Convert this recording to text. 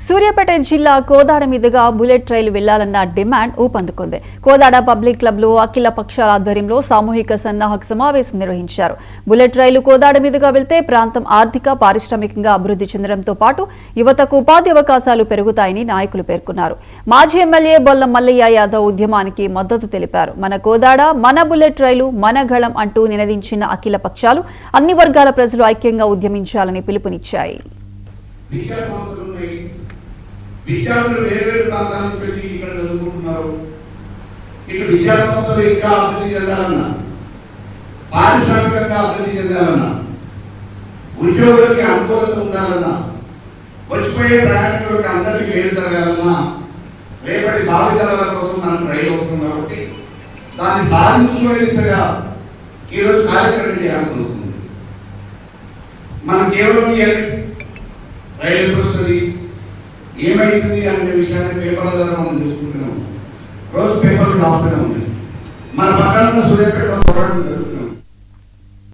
సూర్యాపేట జిల్లా కోదాడ మీదుగా బుల్లెట్ రైలు వెళ్లాలన్న demand ఊపందుకుంది. Kodad public club లో అఖిల పక్షాల ఆధ్వర్యంలో సామూహిక సన్నాహక సమావేశం నిర్వహించారు. బుల్లెట్ రైలు కోదాడ మీదుగా వెళ్తే ప్రాంతం ఆర్థిక పారిశ్రామికంగా అభివృద్ధి చెందడంతో పాటు యువతకు ఉపాధి అవకాశాలు పెరుగుతాయని నాయకులు పేర్కొన్నారు. మాజీ ఎమ్మెల్యే బొల్ల మల్లయ్య యాదవ్ ఉద్యమానికి మద్దతు తెలిపారు. మన కోదాడ మన బుల్లెట్ రైలు మన గళం అంటూ నినదించిన అఖిల పక్షాలు అన్ని వర్గాల ప్రజలు ఐక్యంగా ఉద్యమించాలని పిలుపునిచ్చాయి. విద్యార్థులు వేరే ప్రాంతాల నుంచి వచ్చి ఇక్కడ చదువుకుంటున్నారు. ఇక్కడ విద్యా సంస్థలు ఇంకా అభివృద్ధి చెందాలన్నా, పారిశ్రామికంగా అభివృద్ధి చెందాలన్నా, ఉద్యోగులకి అనుకూలత ఉండాలన్నా, వచ్చిపోయే ప్రయాణికులకు అందరికీ మేలు జరగాలన్నా, రేపటి భావితరాల కోసం మనకు రైలు వస్తుంది కాబట్టి దాన్ని సాధించుకునే దిశగా ఈరోజు కార్యక్రమం చేయాల్సి వస్తుంది. మనం కేవలం రైలు వస్తుంది ఏమైతుంది అనే విషయాన్ని పేపర్ల ద్వారా మనం తెలుసుకుంటూనే ఉన్నాం. రోజు పేపర్లు రాస్తూనే ఉన్నాయి. మన పక్కన సూర్యాపేటలో పోరాటం